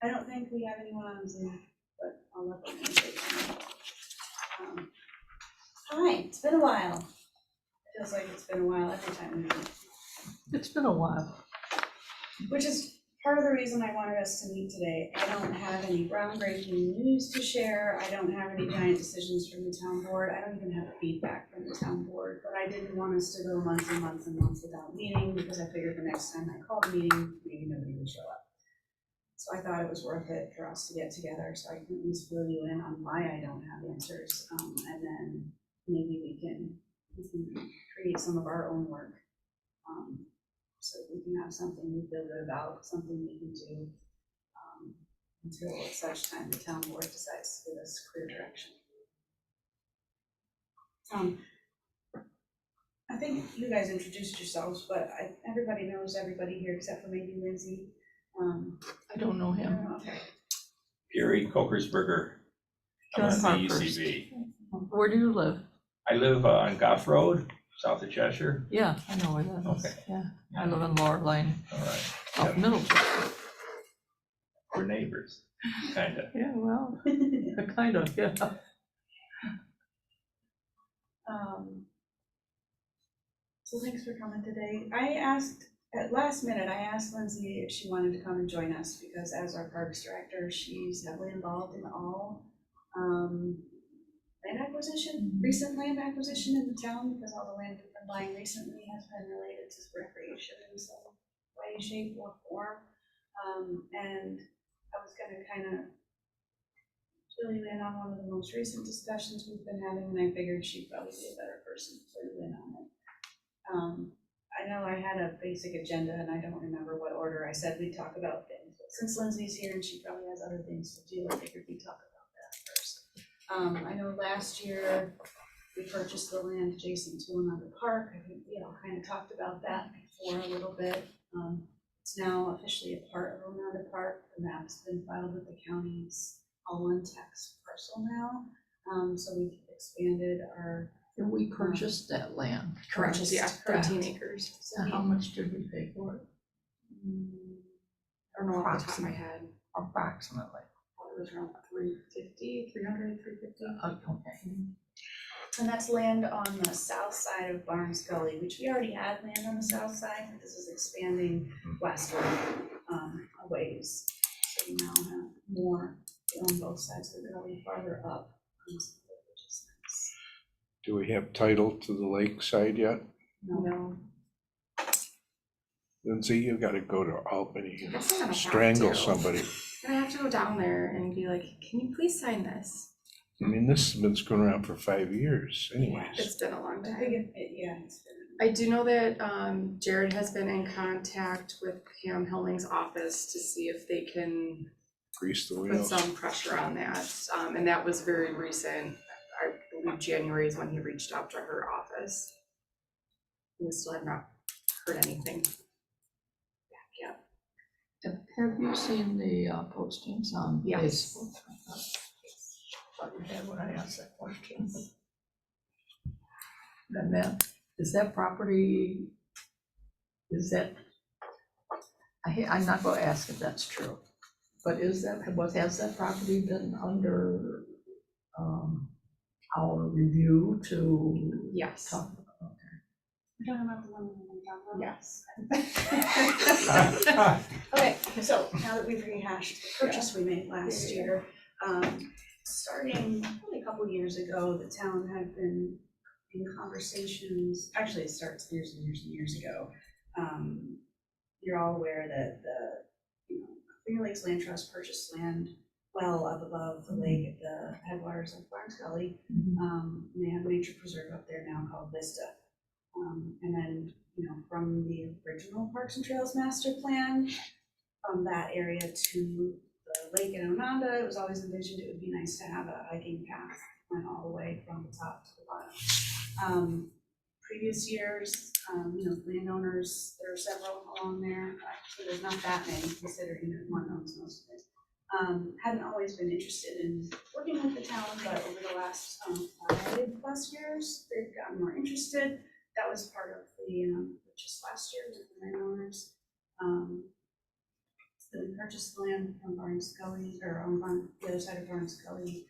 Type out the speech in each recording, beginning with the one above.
I don't think we have anyone on Zoom, but I'll let them know. Hi, it's been a while. It feels like it's been a while every time we meet. It's been a while. Which is part of the reason I wanted us to meet today. I don't have any groundbreaking news to share. I don't have any giant decisions from the town board. I don't even have feedback from the town board, but I didn't want us to go months and months and months without meeting because I figured the next time I called a meeting, maybe nobody would show up. So I thought it was worth it for us to get together so I can at least fill you in on why I don't have answers. And then maybe we can create some of our own work. So we can have something we feel good about, something we can do until at such time the town board decides to give us clear direction. I think you guys introduced yourselves, but everybody knows everybody here except for maybe Lindsay. I don't know him. Okay. Gary Kokersberger. I'm John on the Parkhurst. UCB. Where do you live? I live on Goff Road, south of Cheshire. Yeah, I know where that is. Okay. Yeah, I live in Laura Lane, All right. up Yep, Middleton. we're neighbors, kind of. Yeah, well, kind of, yeah. So thanks for coming today. At last minute, I asked Lindsay if she wanted to come and join us because as our parks director, she's heavily involved in all land acquisition, recent land acquisition in the town because all the land we've been buying recently has been related to recreation in some way, shape, or form. And I was gonna kind of fill you in on one of the most recent discussions we've been having, and I figured she'd probably be a better person to fill you in on it. I know I had a basic agenda and I don't remember what order I said we'd talk about things, but since Lindsay's here and she probably has other things to do, I figured we'd talk about that first. I know last year we purchased the land adjacent to another park. I think we all kind of talked about that before a little bit. It's now officially a part of Oneonta Park. The map's been filed with the county's all one tax parcel now. So we've expanded our And we purchased that land. Correct, Purchased, yeah, correct. 13 acres. And how much did we pay for it? I don't know off the top of my head. Approximately. It was around 350, 300, 350. Okay. And that's land on the south side of Barnes Gully, which we already had land on the south side, but this is expanding westward a ways. So we now have more on both sides of the gully, farther up. Which is nice. Do we have title to the lakeside yet? No. Lindsay, you gotta go to Albany I guess I'm gonna and have strangle to. somebody. And I have to go down there and be like, can you please sign this? I mean, this has been going around for 5 years anyways. It's been a long I think time. yeah, it's been. I do know that Jared has been in contact with Pam Helling's office to see if they can Grease the put wheels. some pressure on that. And that was very recent. I believe January is when he reached out to her office. We still have not heard anything back yet. Have you seen the postings on Yes. Facebook? I thought you had when I asked that question. And then, is that property, is that, I'm not gonna ask if that's true, but is that, has that property been under our review to Yes. talk about? You're talking about the one we talked about? Yes. Okay, so now that we've rehashed the purchase we made last year, starting probably a couple years ago, the town had been in conversations, actually it starts years and years and years ago. You're all aware that the Clear Lakes Land Trust purchased land well up above the lake at the headwaters of Barnes Gully. And they have a nature preserve up there now called Vista. And then, from the original Parks and Trails master plan, from that area to the lake in Oneonta, it was always envisioned it would be nice to have a hiking path that went all the way from the top to the bottom. Previous years, landowners, there are several along there, so there's not that many considering that one owns most of it. Hadn't always been interested in working with the town, but over the last 5+ years, they've gotten more interested. That was part of the purchase last year with the landowners. So we purchased the land from Barnes Gully, or on the other side of Barnes Gully,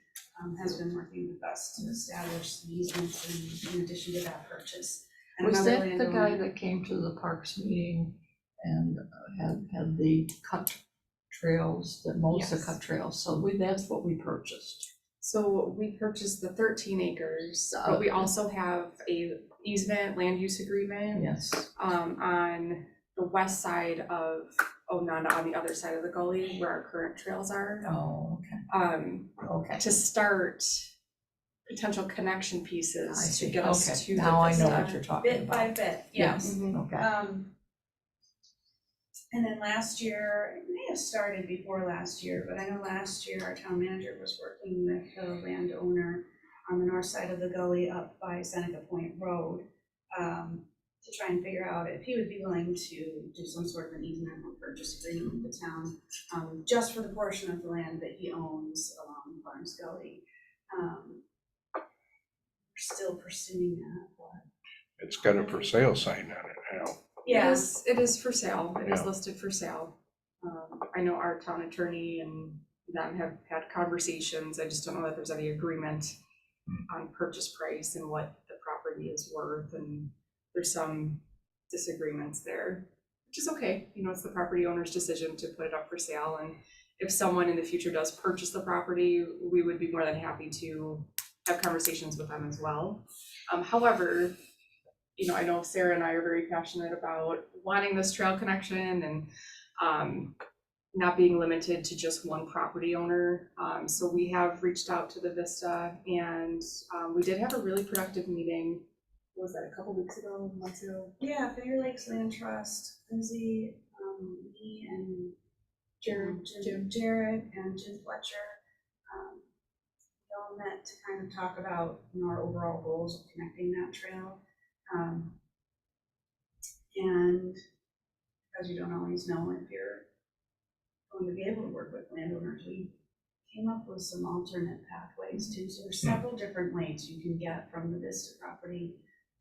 has been working with us to establish the easements in addition to that purchase. And Was another that the guy landowner- that came to the parks meeting and had the cut trails, that most of the Yes. cut trails? So that's what we purchased. So we purchased the 13 acres, but we also have a easement land use agreement Yes, on the west side of Ononda, on the other side of the gully where our current trails are. oh, okay. To start potential connection I pieces to see, get us okay, to the now I know vista. what you're talking Bit by about. bit, Yes, yes. okay, And then last year, it may have started before last year, but I know last year our town manager was working with the landowner on the north side of the gully up by Seneca Point Road, to try and figure out if he would be willing to do some sort of an easement or purchase agreement with the town, just for the portion of the land that he owns along Barnes Gully. We're still pursuing that, but. It's got a for sale sign on it now. It is for sale, it is Yeah. listed for sale. I know our town attorney and them have had conversations, I just don't know that there's any agreement on purchase price and what the property is worth, and there's some disagreements there, which is okay, you know, it's the property owner's decision to put it up for sale, and if someone in the future does purchase the property, we would be more than happy to have conversations with them as well. However, you know, I know Sarah and I are very passionate about wanting this trail connection and not being limited to just one property owner. So we have reached out to the Vista, and we did have a really productive meeting. What was that, a couple weeks ago, months ago? Yeah, Finger Lakes Land Trust, Lindsay, me and Jared and Jim Fletcher. We all met to kind of talk about, you know, our overall goals of connecting that trail. And because you don't always know if you're going to be able to work with landowners, we came up with some alternate pathways too. So there's several different ways you can get from the Vista property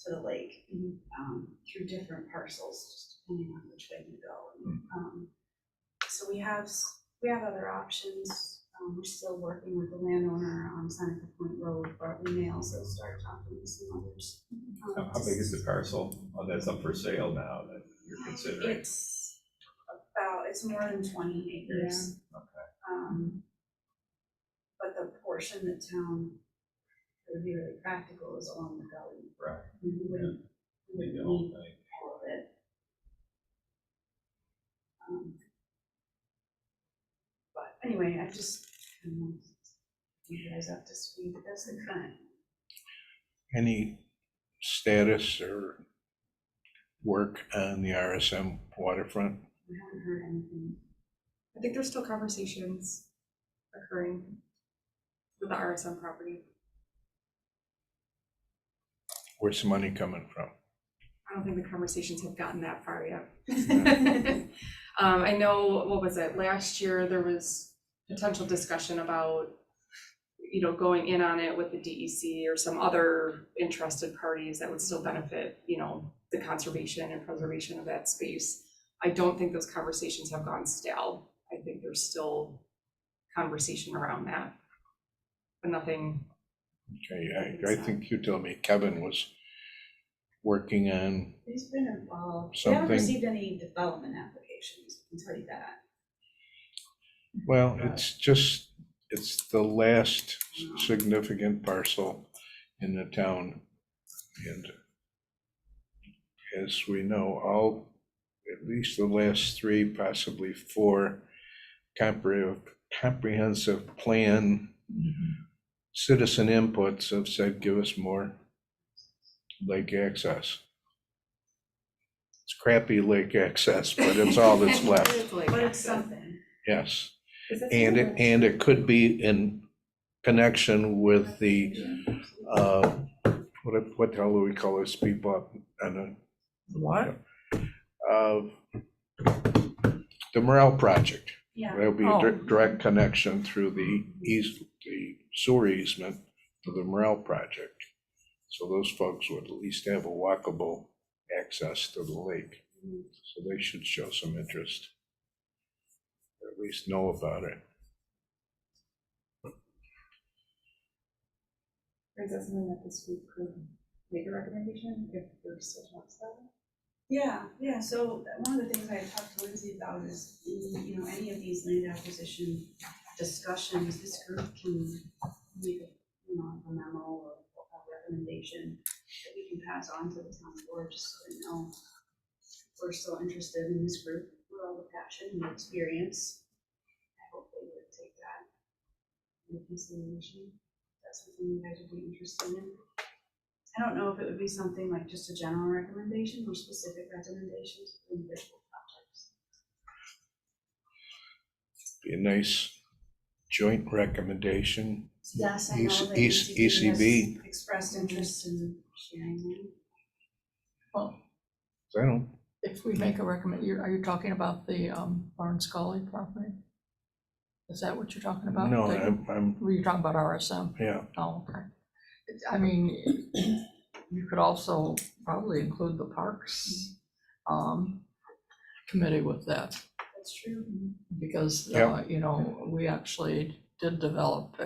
to the lake, through different parcels, just depending on which way you go. So we have other options. We're still working with the landowner on Seneca Point Road, but we may also start talking to some others. How big is the parcel that's up for sale now that you're considering? It's more than 20 acres. Okay. But the portion that town that would be really practical is along the gully. Right. We wouldn't Maybe the whole need thing. all of it. But anyway, I just kind of want to keep you guys up to speed. That's the current. Any status or work on the RSM waterfront? We haven't heard anything. I think there's still conversations occurring with the RSM property. Where's the money coming from? I don't think the conversations have gotten that far yet. I know, what was it, last year there was potential discussion about, you know, going in on it with the DEC or some other interested parties that would still benefit, you know, the conservation and preservation of that space. I don't think those conversations have gone stale. I think there's still conversation around that, but nothing. Okay, I think you told me Kevin was working on He's been involved. We haven't something. received any development applications, I can tell you that. Well, it's the last significant parcel in the town. And as we know, at least the last 3, possibly 4 comprehensive plan citizen inputs have said, give us more lake access. It's crappy lake access, but it's all that's left. But it's something. Yes. And it could be in connection with the, what the hell do we call those people up on what? the Morel project? Yeah. There'll be Oh. a direct connection through the sewer easement to the Morel project. So those folks would at least have a walkable access to the lake. So they should show some interest. least know about it. Is that something that this group could make a recommendation if there's still talks about it? Yeah, so one of the things I had talked to Lindsay about is, you know, any of these land acquisition discussions, this group can make a, you know, a memo or a recommendation that we can pass on to the town board, just so they know we're still interested in this group with all the passion and experience. I hope they would take that into consideration. That's something you guys would be interested in. I don't know if it would be something like just a general recommendation or specific recommendations for individual projects. Be a nice joint recommendation. Yes, I know that ECB. has expressed interest in sharing them. Well, I don't, if we make a are you talking about the Barnes Gully property? Is that what you're talking about? no, The- Were you talking about RSM? yeah, Oh, okay. I mean, you could also probably include the Parks Committee with that, That's true. because, Yep. you know, we actually did develop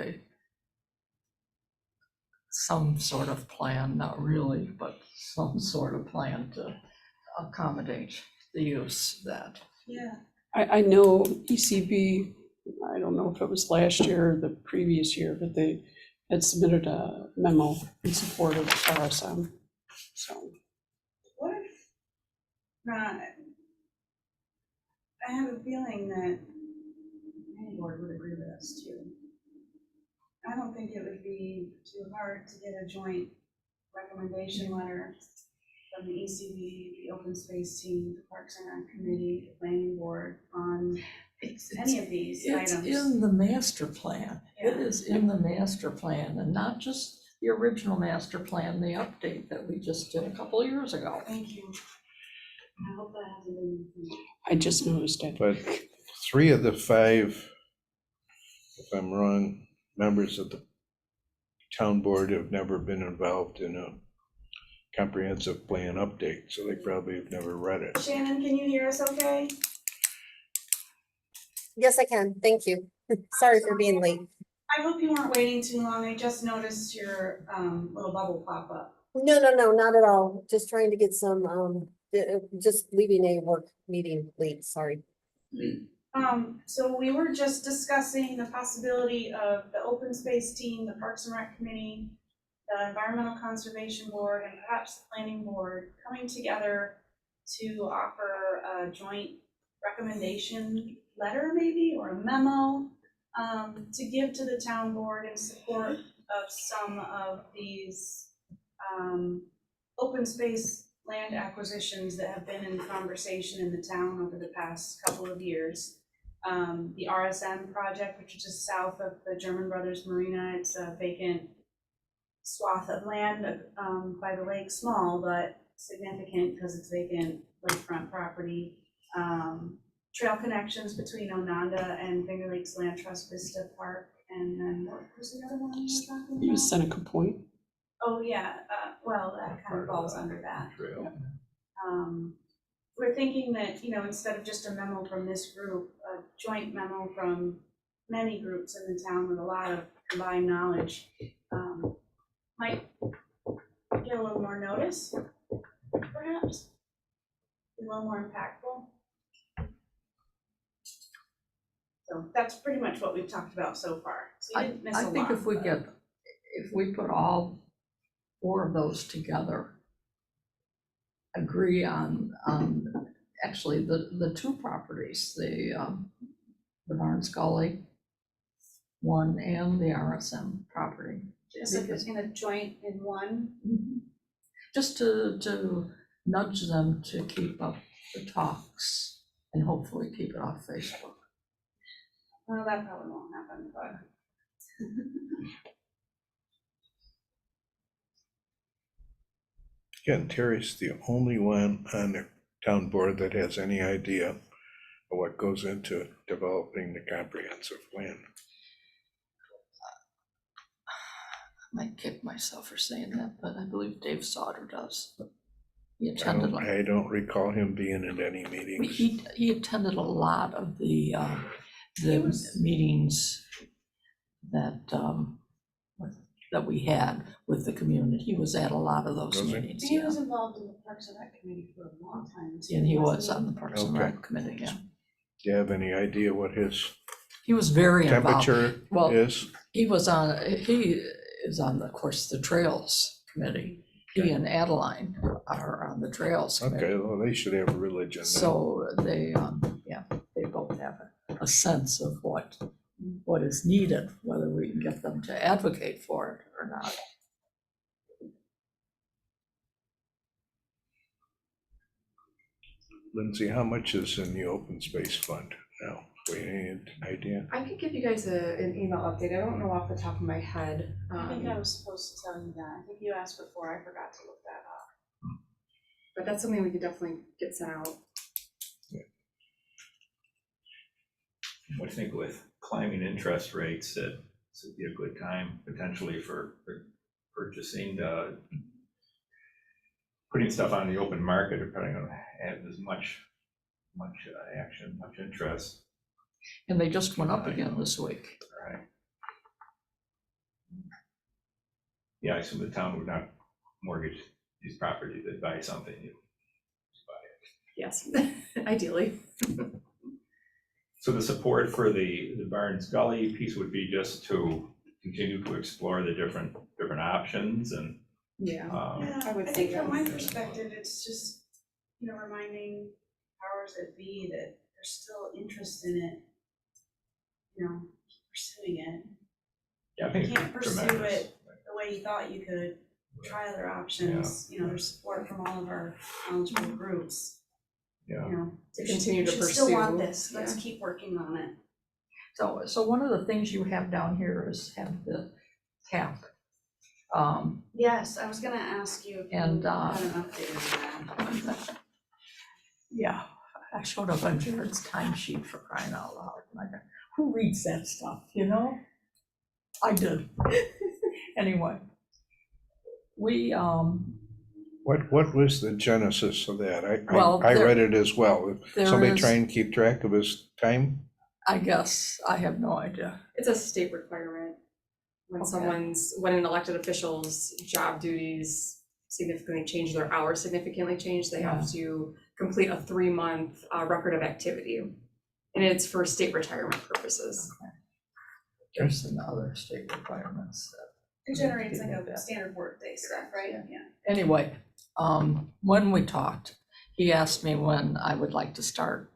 some sort of plan, not really, but some sort of plan to accommodate the use of that. Yeah, I know ECB, I don't know if it was last year or the previous year, but they had submitted a memo in support of RSM. So, what if not? I have a feeling that any board would agree with us too. I don't think it would be too hard to get a joint recommendation letter from the ECB, the open space team, the Parks and Rec Committee, the planning board on any of these It's items. in the master plan. It Yeah. is in the master plan, and not just the original master plan, the update that we just did a couple of years ago. Thank you. I hope that hasn't been. I just noticed it. but 3 of the 5, if I'm wrong, members of the town board have never been involved in a comprehensive plan update, so they probably have never read it. Shannon, can you hear us okay? Yes, I can. Thank you. Sorry for being late. I hope you weren't waiting too long. I just noticed your little bubble pop up. No, not at all. Just trying to get some, just leaving a work meeting late, sorry. So we were just discussing the possibility of the open space team, the Parks and Rec Committee, the Environmental Conservation Board, and perhaps the Planning Board coming together to offer a joint recommendation letter maybe, or a memo, to give to the town board in support of some of these open space land acquisitions that have been in conversation in the town over the past couple of years. The RSM project, which is just south of the German Brothers Marina, it's a vacant swath of land by the lake, small but significant because it's vacant lakefront property. Trail connections between Ononda and Finger Lakes Land Trust Vista Park, and then what was the other one you were talking about? Use Seneca Point. Oh, yeah, well, that kind of falls under that. Trail. We're thinking that, you know, instead of just a memo from this group, a joint memo from many groups in the town with a lot of combined knowledge, might get a little more notice, perhaps, be a little more impactful. So that's pretty much what we've talked about so far. So you didn't miss a I lot. think if but- we put all 4 of those together, agree on actually the 2 properties, the Barnes Gully one and the RSM property. Just like in a joint in one. Mhm. Just to nudge them to keep up the talks and hopefully keep it off Facebook. Well, that probably won't happen, but. Again, Terry's the only one on the town board that has any idea of what goes into developing the comprehensive plan. I might kick myself for saying that, but I believe Dave Sauter does. He I attended, I don't recall him being at any meetings. he attended a lot of the the was- meetings that, that we had with the community. He was at a lot of those Was he? meetings, He yeah. was involved in the Parks and Rec committee for a long time too. And he was wasn't on the Parks and Okay. Rec committee, yeah. Do you have any idea what his He was very involved. temperature Well, is? he is on, of course, the Trails Committee. He and Adeline are on the Trails Committee. Okay, well, they should have a religion then. So they, they both have a sense of what is needed, whether we can get them to advocate for it or not. Lindsay, how much is in the open space fund now? We any idea? I could give you guys an email update. I don't know off the top of my head. I think I was supposed to tell you that. I think you asked before. I forgot to look that up. But that's something we could definitely get sent out. I think with climbing interest rates, that this would be a good time potentially for purchasing, putting stuff on the open market, are probably gonna have as much action, much interest, And they just went up again this week. right? Yeah, I assume the town would not mortgage these properties, they'd buy something, you buy it. Yes, ideally. So the support for the Barnes Gully piece would be just to continue to explore the different options and, Yeah. Yeah, I would I say think from my that's- perspective, it's just, reminding powers that be that there's still interest in it. Keep pursuing it. yeah, I think You can't it's pursue tremendous. it the way you thought you could. Try other options, there's support from all of our knowledgeable groups, Yeah, To continue to We should still want pursue, this, let's keep working on it. So one of the things you have down here is have the cap. Yes, I was gonna ask you if you had And, an update on that. Yeah, I showed up on Jared's timesheet for crying out loud. Like, who reads that stuff, I did. Anyway, we, What was the genesis of that? Well, I there- read it as well. there Somebody is- try and keep track of his time? I guess, I have no idea. It's a state requirement. When Okay. when an elected official's job duties significantly change, their hours significantly change, they have to complete a 3-month record of activity. And it's for state retirement purposes. There's some other state requirements. It generates like People do a that. standard workday stuff, right? Yeah. Anyway, when we talked, he asked me when I would like to start,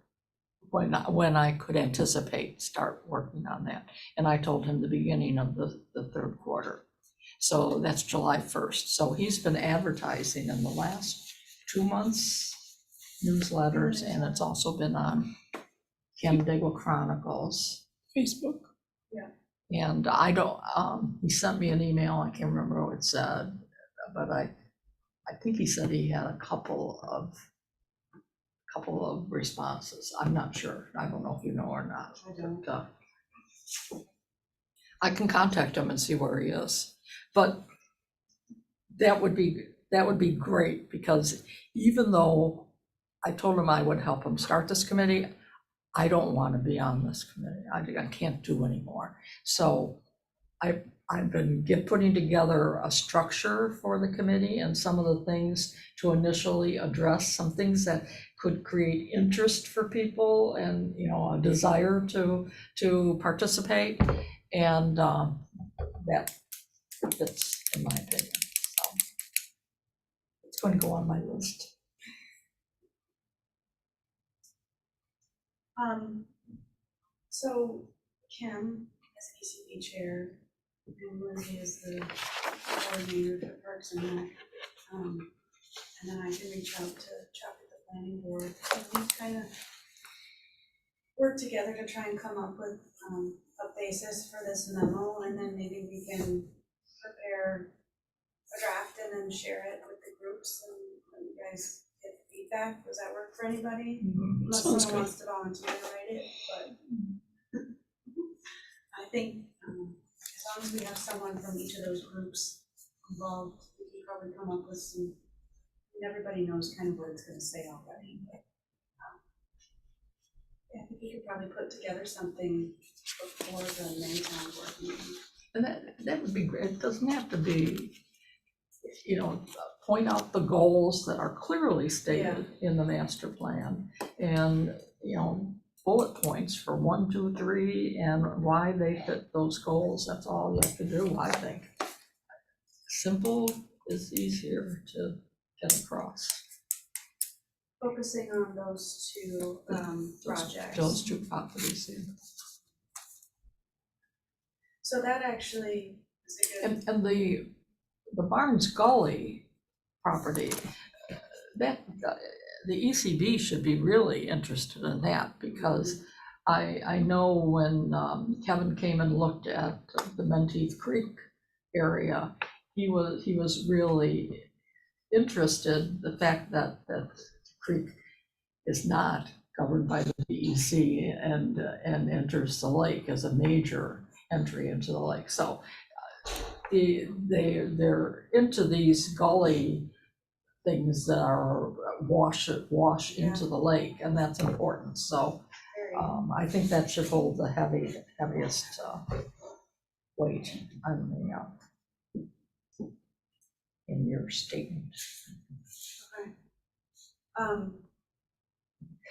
when I could anticipate start working on that. And I told him the beginning of the third quarter. So that's July 1st. So he's been advertising in the last 2 months, newsletters, and it's also been on Canandaigua Chronicles. Facebook. And I don't, he sent me an email, I can't remember what it said, but I think he said he had a couple of responses. I'm not sure. I don't know if you know or not. I don't. But, I can contact him and see where he is. But that would be great, because even though I told him I would help him start this committee, I don't want to be on this committee. I can't do anymore. So I've been putting together a structure for the committee and some of the things to initially address some things that could create interest for people and, a desire to participate. And that fits, in my opinion. So it's going to go on my list. So Kim is ECB chair, and Lindsay is the coordinator for Parks and Rec. And then I can reach out to Chuck at the planning board, so we kind of work together to try and come up with a basis for this memo, and then maybe we can prepare a draft and then share it with the groups and let you guys get feedback. Does that work for anybody? Unless Sounds someone good. wants to volunteer to write it, but I think as long as we have someone from each of those groups involved, we can probably come up with some, everybody knows kind of what it's gonna say already, but yeah, I think we could probably put together something before the Maytown board meeting. And that would be great. It doesn't have to be, point out the goals that are clearly stated in the master plan. And, bullet points for 1, 2, 3, and why they fit those goals. That's all you have to do, I think. Simple is easier to get across. Focusing on those two projects. Those two properties, yeah. So that actually is a good, And the Barnes Gully property, that, the ECB should be really interested in that, because I know when Kevin came and looked at the Menteith Creek area, he was really interested, the fact that the creek is not governed by the DEC and enters the lake as a major entry into the lake. So they're into these gully things that are wash into the lake, and that's important. So very, I think that should hold the heaviest weight on in your statement.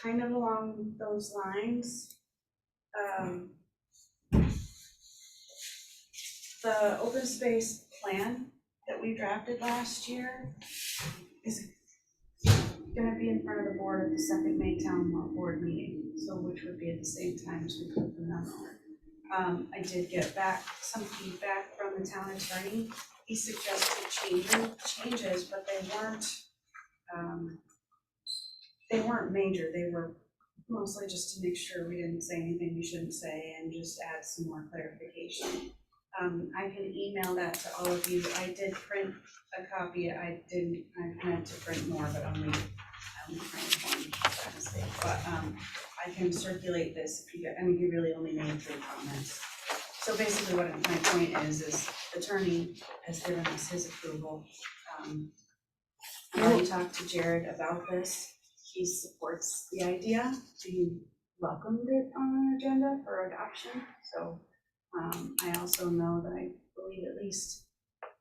kind of along those lines, the open space plan that we drafted last year is gonna be in front of the board at the second Maytown board meeting, so which would be at the same time as we put the memo. I did get back some feedback from the town attorney. He suggested changes, but they weren't major. They were mostly just to make sure we didn't say anything we shouldn't say and just add some more clarification. I can email that to all of you. I did print a copy. I meant to print more, but I only printed one by mistake. But I can circulate this if you get, he really only made 3 comments. So basically what my point is the attorney has given us his approval. I already talked to Jared about this. He supports the idea. He welcomed it on an agenda for adoption. So I also know that I believe at least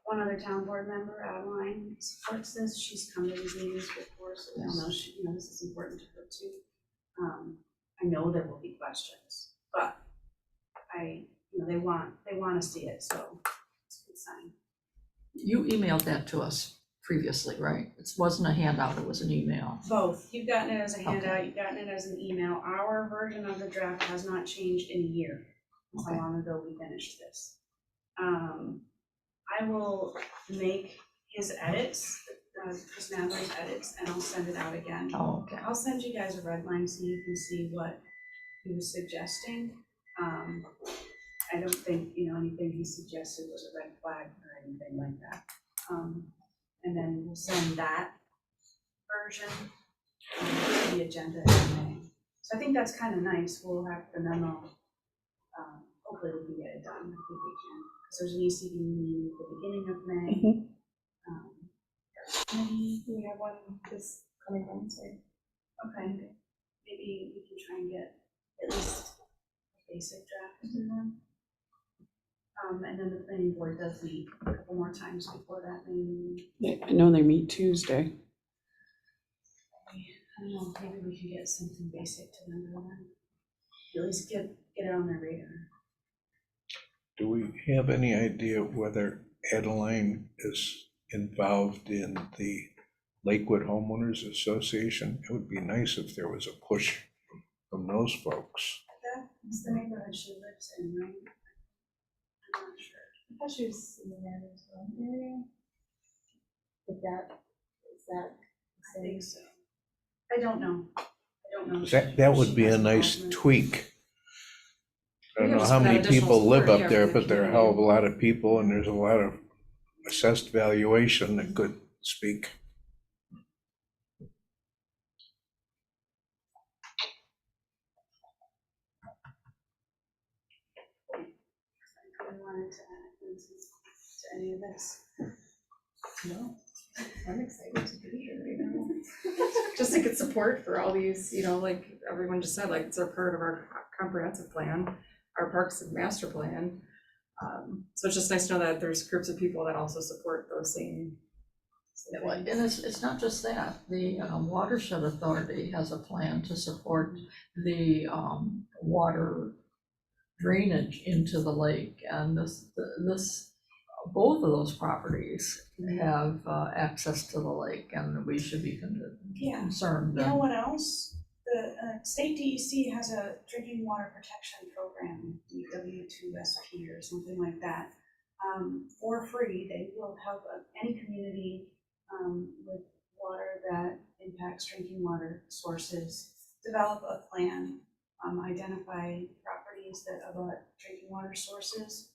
one other town board member, Adeline, supports this. She's come to these meetings before, so we all know this is important to her too. I know there will be questions, but they want to see it, so it's a good sign. You emailed that to us previously, right? It wasn't a handout, it was an email. Both. You've gotten it as a handout, you've gotten it as an email. Our version of the draft has not changed in a year. That's how long ago we finished this. I will make his edits, Chris Nadler's edits, and I'll send it out again. Oh, okay. I'll send you guys a red line so you can see what he was suggesting. I don't think, anything he suggested was a red flag or anything like that. And then we'll send that version to the agenda in May. So I think that's kind of nice. We'll have the memo. Hopefully we can get it done. I think we can. Because there's an ECB meeting at the beginning of May. We have one this coming Wednesday. Okay, maybe we can try and get at least a basic draft in them. And then the planning board does meet a couple more times before that meeting. I know they meet Tuesday. I don't know, maybe we can get something basic to them, at least get it on their radar. Do we have any idea whether Adeline is involved in the Lakewood Homeowners Association? It would be nice if there was a push from those folks. That's the neighborhood she lives in, right? I'm not sure. I thought she was in the Manitowoc area. Is that? I think so. I don't know. That would be a nice tweak. I don't know how many people live up there, but there are a hell of a lot of people, and there's a lot of assessed valuation that could speak. I wanted to add to any of this. No. I'm excited to be here right now. Just to get support for all these, like everyone just said, like it's a part of our comprehensive plan, our parks and master plan. So it's just nice to know that there's groups of people that also support those same And things. it's not just that, the Watershed Authority has a plan to support the water drainage into the lake, and both of those properties have access to the lake, and we should be Yeah. concerned You know that, what else? The state DEC has a drinking water protection program, DW2SP or something like that. For free, they will help any community with water that impacts drinking water sources, develop a plan, identify properties that abut drinking water sources,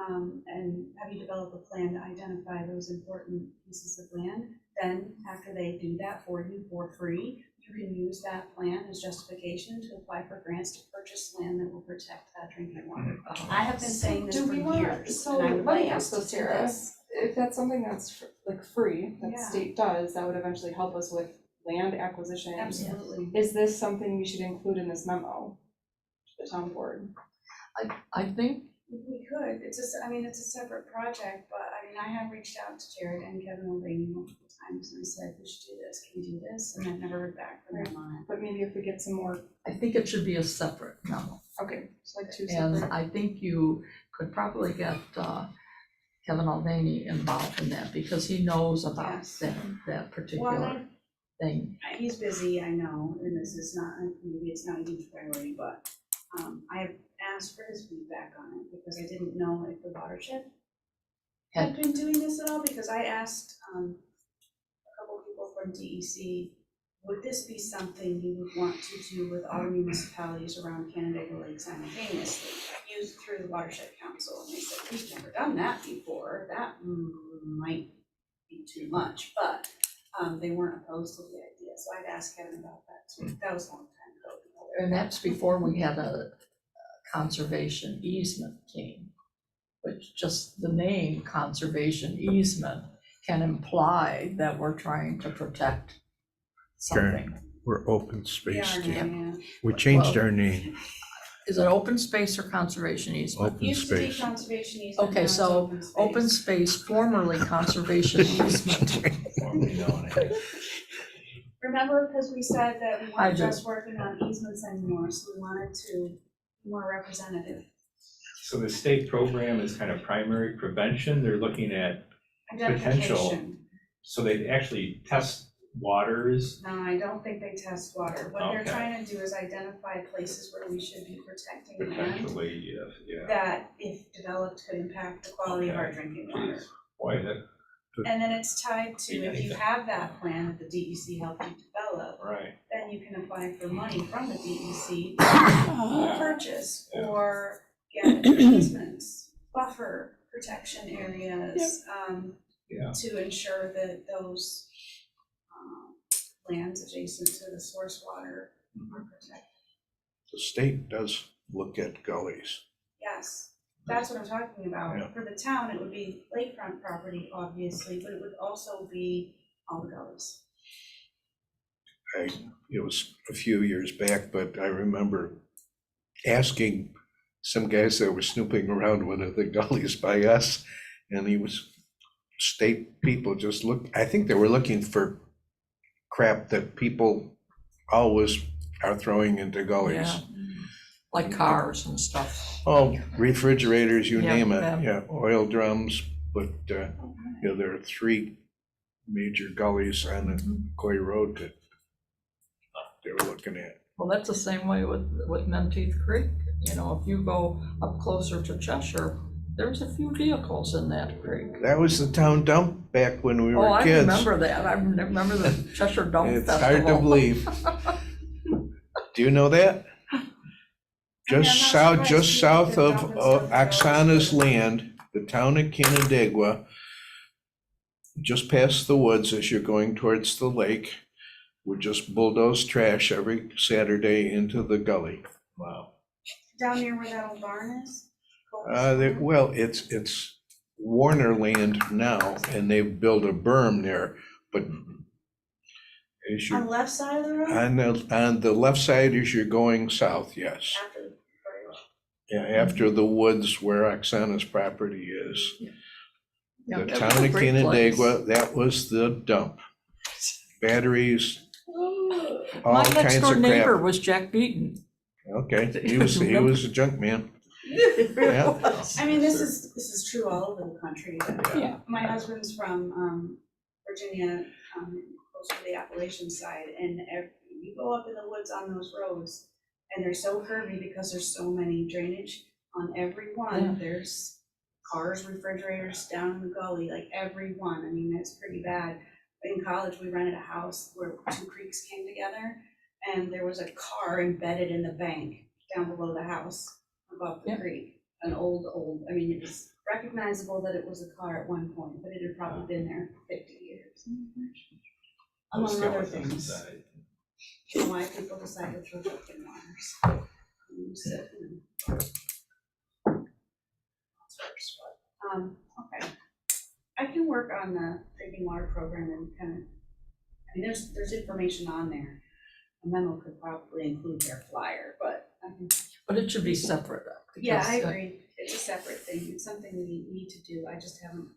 and have you develop a plan to identify those important pieces of land. Then, after they do that for you for free, you can use that plan as justification to apply for grants to purchase land that will protect that drinking water. I have been saying this for years, So and I would let me like ask us to this, do Sarah, this. if that's something that's like free, that the Yeah. state does, that would eventually help us with land acquisition. Absolutely. Is this something we should include in this memo to the town board? I think, We could, it's a separate project, but I have reached out to Jared and Kevin Mulvaney multiple times and said, we should do this, can you do this? And I've never heard back from them on it. But maybe if we get some more, I think it should be a separate memo. okay, so like 2 And separate. I think you could probably get Kevin Mulvaney involved in that, because he knows about Yes. that Well, particular thing. he's busy, I know, and this is not, maybe it's not a huge priority, but I have asked for his feedback on it because I didn't know if the watershed had been doing this at all, because I asked a couple people from DEC, would this be something you would want to do with all municipalities around Canandaigua Lake simultaneously, used through the Watershed Council? And they said, we've never done that before, that might be too much, but they weren't opposed to the idea, so I'd asked Kevin about that too. That was a long time ago. And that's before we had a conservation easement team, which just the name conservation easement can imply that we're trying to protect something. We're open We space. are team. now, yeah. We changed our name, Is it open space or conservation easement? open Used to be space. conservation easement, Okay, now it's so open space, formerly conservation easement. Formerly known as. Remember, because we said that we I weren't do. just working on easements anymore, so we wanted to be more representative. So the state program is kind of primary prevention, they're looking at, Potential. Identification. so they actually test waters. No, I don't think they test water. What they're Okay. trying to do is identify places where we should be protecting land Potentially, yeah. that, if developed, could impact the quality of our drinking water. Geez, boy, that, And then it's tied to, if you have that plan that the DEC helped you develop, right, then you can apply for money from the DEC Uh, purchase Yeah. or get easements, buffer protection areas, yeah. to ensure that those lands adjacent to the source water are protected. The state does look at gullies. Yes, that's what I'm talking Yeah. about. For the town, it would be lakefront property, obviously, but it would also be all the gullies. It was a few years back, but I remember asking some guys that were snooping around one of the gullies by us, and he was, state people just look, I think they were looking for crap that people always are throwing into gullies. Yeah. Like cars and stuff. Oh, refrigerators, you Yeah, name it, yeah. yeah, oil drums, but, there are 3 major gullies on Coy Road that they were looking at. Well, that's the same way with Menteith Creek. You know, if you go up closer to Cheshire, there's a few vehicles in that creek. That was the town dump back when we Oh, were I kids. remember that. I remember the Cheshire Dump It's Festival. hard to believe. Do you know that? Just south of Oksana's land, the town of Canandaigua, just past the woods as you're going towards the lake, would just bulldoze trash every Saturday into the gully. Wow. Down near where that old barn is? Well, it's Warner land now, and they've built a berm there, but as On the you, left side of the road? on the left side as you're going south, yes. After the bridge. Yeah, after the woods where Oksana's property is. Yeah, The that's town a of great place. Canandaigua, that was the dump. Batteries, all My next kinds door of neighbor crap. was Jack Beaton. Okay, he was a junk man. Yeah. I mean, this is true all over the country. Yeah. My husband's from Virginia, close to the Appalachian side, and you go up in the woods on those roads, and they're so curvy because there's so many drainage on every Yeah. one. There's cars, refrigerators down in the gully, like every one. I mean, that's pretty bad. In college, we rented a house where two creeks came together, and there was a car embedded in the bank down below the house above the Yeah. creek. An old, I mean, it was recognizable that it was a car at one point, but it had probably been there for 50 years. Among other Skeletons things, inside. and why people decide to throw up in waters. Sit and- Okay. I can work on the drinking water program and kind of, I mean, there's information on there. A memo could probably include their flyer, but I can. But it should be separate. Yeah, I because, agree. It's a separate thing. It's something we need to do. I just haven't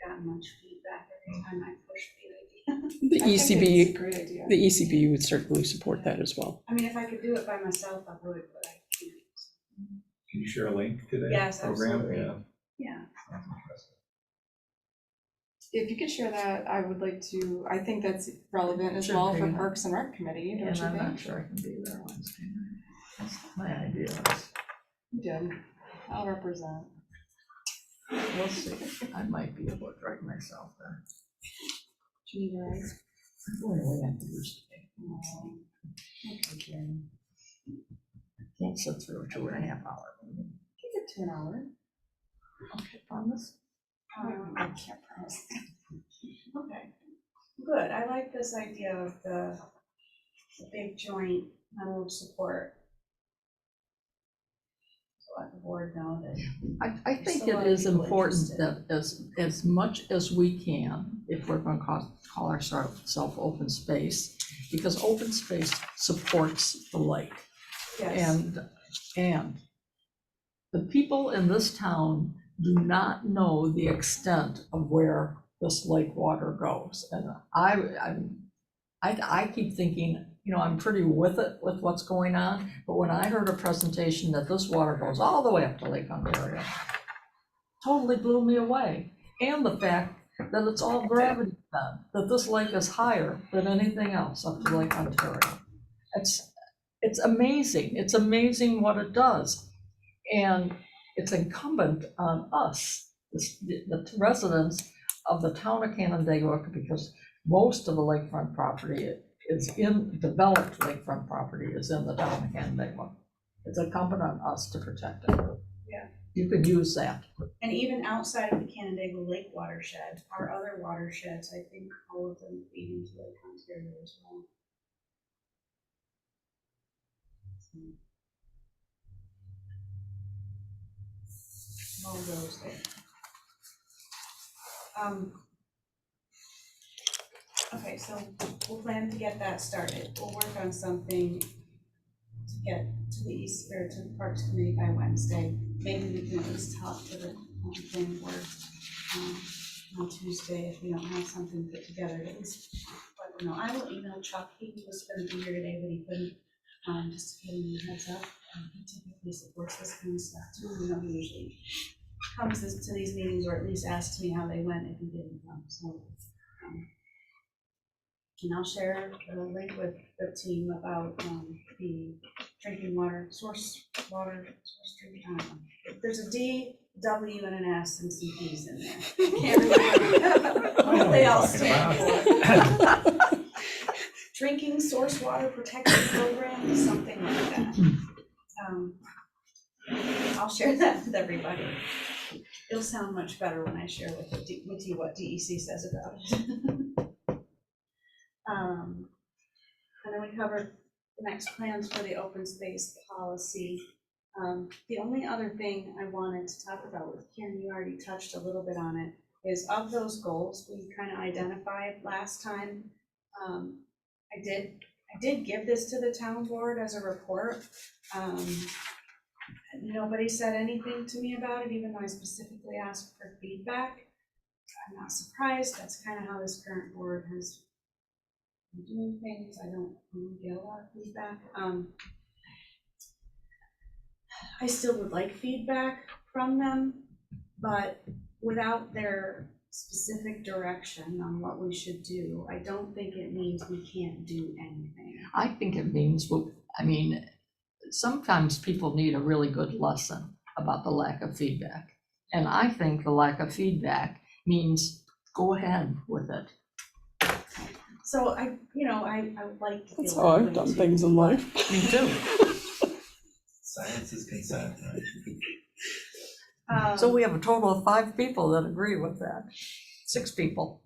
gotten much feedback every time I push the idea. The I think it's a ECB, great idea. the ECB would certainly support that as well. I mean, if I could do it by myself, I would, but I can't. Can you share a link to that Yes, program? absolutely. Yeah. Yeah. Sounds interesting. If you could share that, I would like to, I think that's relevant as Should well be. for Parks and Rec Committee, don't And you I'm not think? sure I can be there Wednesday night. That's my idea. You did. I'll represent. We'll see. I might be able to drag myself there. Geneva, right? I'm going away on Thursday. Okay, Karen. Can't sit through a 2.5-hour meeting. Keep it to an hour. Okay, promise? I can't promise. Okay, good. I like this idea of the big joint memo of support. So let the board know that. I think There's a it lot of is people important interested. that as much as we can, if we're gonna call ourselves open space, because open space supports the lake. Yes, And the people in this town do not know the extent of where this lake water goes. And I keep thinking, I'm pretty with it, with what's going on, but when I heard a presentation that this water goes all the way up to Lake Ontario, totally blew me away. And the fact that it's all gravity fed, that this lake is higher than anything else up to Lake Ontario. It's amazing. It's amazing what it does. And it's incumbent on us, the residents of the town of Canandaigua, because most of the lakefront property is developed lakefront property is in the town of Canandaigua. It's incumbent on us to protect it. Yeah. You could use that. and even outside of the Canandaigua Lake watershed, our other watersheds, I think all of them feed into Lake Ontario as well. All those there. Okay, so we'll plan to get that started. We'll work on something to get to the East, or to the Parks Committee by Wednesday. Maybe we can at least talk to the planning board on Tuesday if we don't have something put together, at least let them know. I will email Chuck. He was gonna be here today, but he couldn't, just to give him a heads up. He typically supports this kind of stuff too. He usually comes to these meetings, or at least asks me how they went if he didn't come, so. And I'll share a link with the team about the drinking water, source drinking, I don't know. There's a D, W, and an S, and some P's in there. I can't remember what they all stand for. Drinking source water protection program, something like that. I'll share that with everybody. It'll sound much better when I share with you what DEC says about it. And then we covered the next plans for the open space policy. The only other thing I wanted to talk about with Karen, you already touched a little bit on it, is of those goals we kind of identified last time. I did give this to the town board as a report. Nobody said anything to me about it, even though I specifically asked for feedback. I'm not surprised, that's kind of how this current board has been doing things. I don't really get a lot of feedback. I still would like feedback from them, but without their specific direction on what we should do, I don't think it means we can't do anything. I think it means, I mean, sometimes people need a really good lesson about the lack of feedback. And I think the lack of feedback means go ahead with it. So I would like to feel That's that how I've way done too. things in life. Me too. Science is consent, right? So we have a total of 5 people that agree with that. 6 people.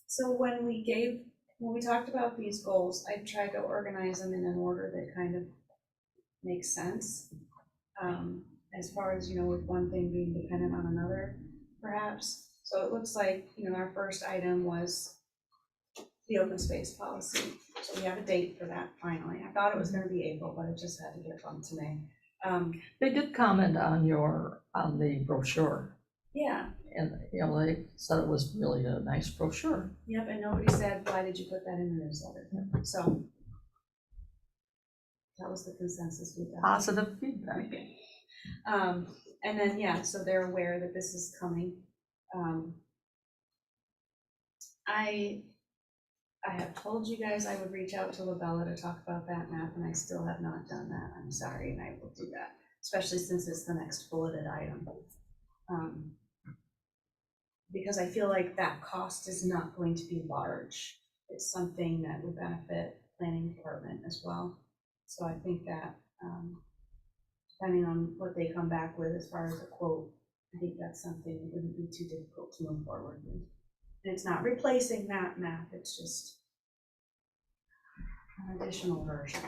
So when we talked about these goals, I tried to organize them in an order that kind of makes sense. As far as, with one thing being dependent on another, perhaps. So it looks like, our first item was the open space policy. So we have a date for that finally. I thought it was gonna be April, but it just had to get bumped to May. They did comment on the brochure, Yeah, and, they said it was really a nice brochure. yep, and nobody said, why did you put that in the newsletter? So that was the consensus we got. Positive feedback. And then, so they're aware that this is coming. I have told you guys I would reach out to Labella to talk about that map, and I still have not done that. I'm sorry, and I will do that, especially since it's the next bulleted item. Because I feel like that cost is not going to be large. It's something that would benefit planning department as well. So I think that, depending on what they come back with as far as a quote, I think that's something that wouldn't be too difficult to move forward with. And it's not replacing that map, it's just an additional version.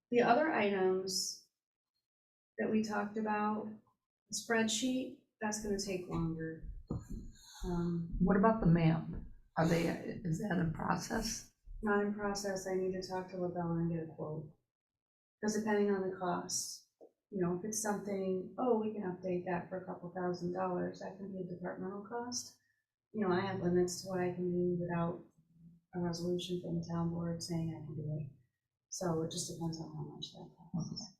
The other items that we talked about, the spreadsheet, that's gonna take longer. What about the map? Is that in process? Not in process, I need to talk to Labella and get a quote. Because depending on the cost, if it's something, we can update that for a couple $1,000s, that can be a departmental cost. I have limits to what I can do without a resolution from the town board saying I can do it. So it just depends on how much that costs.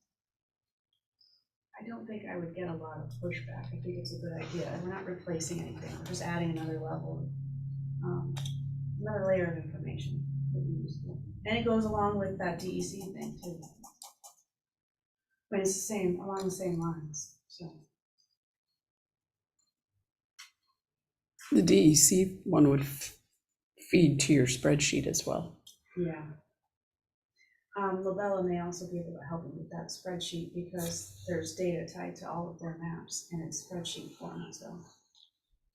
I don't think I would get a lot of pushback. I think it's a good idea. We're not replacing anything, we're just adding another level, another layer of information that we use. And it goes along with that DEC thing too. But it's along the same lines, so. The DEC one would feed to your spreadsheet as well. Yeah. Labella may also be able to help me with that spreadsheet because there's data tied to all of their maps and it's spreadsheet form, so.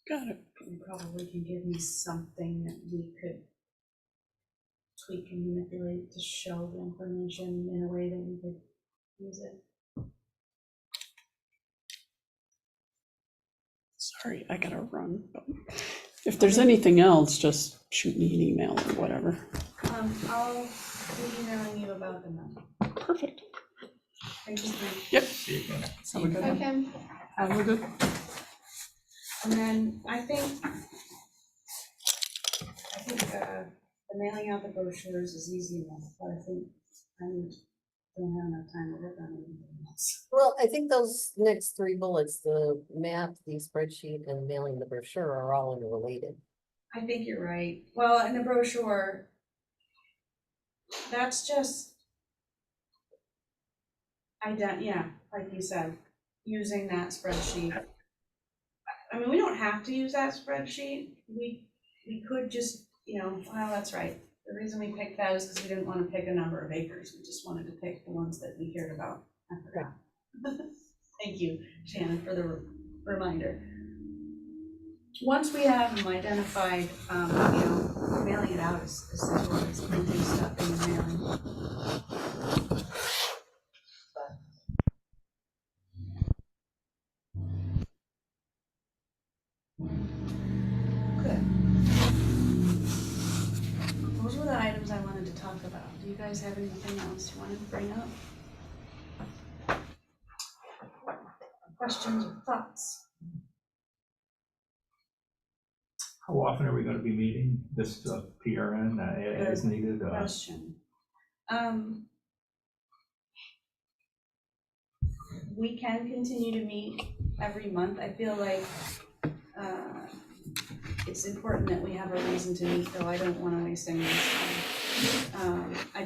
Got it. You probably can give me something that we could tweak and manipulate to show the information in a way that we could use it. Sorry, I gotta run. But if there's anything else, just shoot me an email or whatever. I'll be emailing you about the memo. Perfect. Thank you. Yep. See you again. Have a good one. Okay. Have a good. And then I think the mailing out the brochures is easy enough, but I think I don't have enough time to work on anything else. Well, I think those next 3 bullets, the map, the spreadsheet, and mailing the brochure are all interrelated. I think you're right. Well, in the brochure, that's just like you said, using that spreadsheet. I mean, we don't have to use that spreadsheet. We could just, well, that's right. The reason we picked that is because we didn't want to pick a number of acres. We just wanted to pick the ones that we cared about. I forgot. Thank you, Shannon, for the reminder. Once we have them identified, mailing it out is simple as printing stuff in the mailing. guys have anything else you want to bring up? Questions or thoughts? How often are we gonna be meeting this PRN as needed? Question. We can continue to meet every month. I feel like it's important that we have a reason to meet, though I don't want to waste anyone's time. I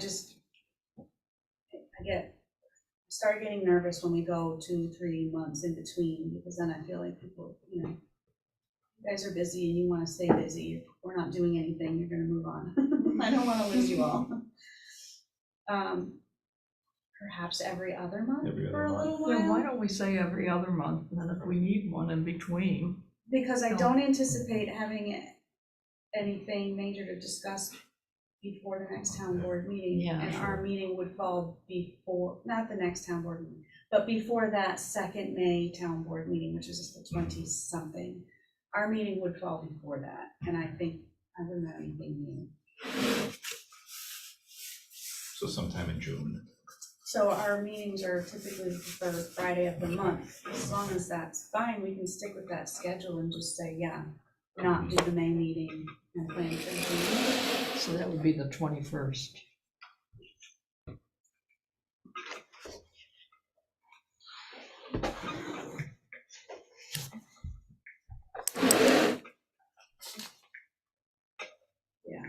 start getting nervous when we go 2-3 months in between, because then I feel like people, you guys are busy and you want to stay busy. If we're not doing anything, you're going to move on. I don't want to lose you all. Perhaps every other month Every other for a month. little Then why while, don't we say every other month, and then if we need one in between? because I don't anticipate having anything major to discuss before the next town board meeting. Yeah, And sure. our meeting would fall before, not the next town board meeting, but before that second May town board meeting, which is the 20-something. Our meeting would fall before that, and I think I wouldn't have anything new. So sometime in June. So our meetings are typically the third Friday of the month. As long as that's fine, we can stick with that schedule and just say, yeah, not do the May meeting and plan for June. So that would be the 21st. Yeah.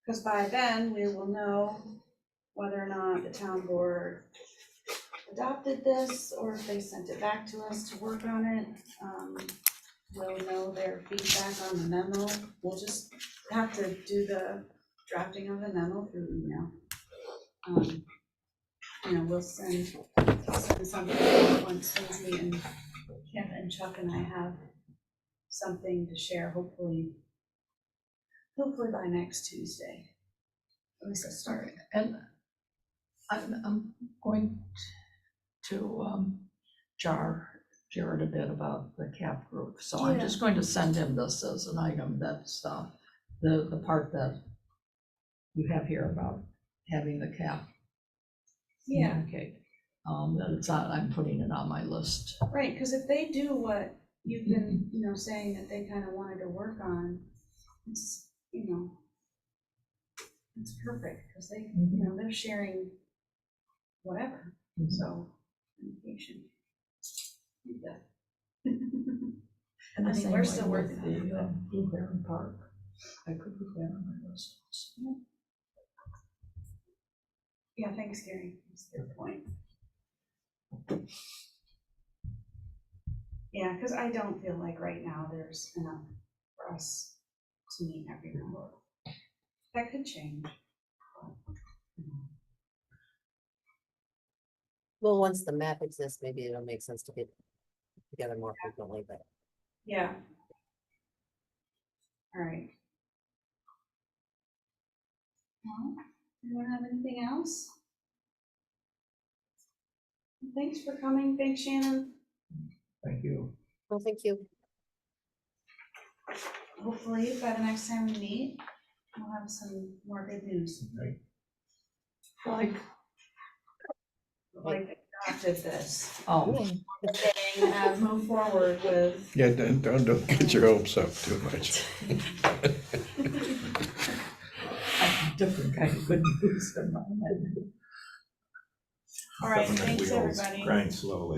Because by then, we will know whether or not the town board adopted this, or if they sent it back to us to work on it. We'll know their feedback on the memo. We'll just have to do the drafting of the memo through email. We'll send something out once Lindsay and Kim and Chuck and I have something to share, hopefully by next Tuesday. At least a start. And I'm going to jar Jared a bit about the CAP group. So I'm Yeah. just going to send him this as an item, that's the part that you have here about having the CAP Yeah, communicate. That it's not, I'm putting it on my list. right, because if they do what you've been, saying that they kind of wanted to work on, it's, it's perfect, because they, they're sharing whatever, so, communication. Yeah. And I the mean, same we're way still with working on it, the but- Blue Heron Park. I could put that on my list. Yeah, thanks, Gary, that's a good point. Yeah, because I don't feel like right now there's enough for us to meet every number. That could change. Well, once the map exists, maybe it'll make sense to get together more frequently, but Yeah. All right. Well, anyone have anything else? Thanks for coming. Thanks, Shannon. Thank you. well, thank you. Hopefully by the next time we meet, we'll have some more good news. Right. Like adopted this. Oh, And have moved forward with. Yeah, don't get your hopes up too much. a different kind of good news than mine. All right, Government thanks, wheels everybody. grind slowly.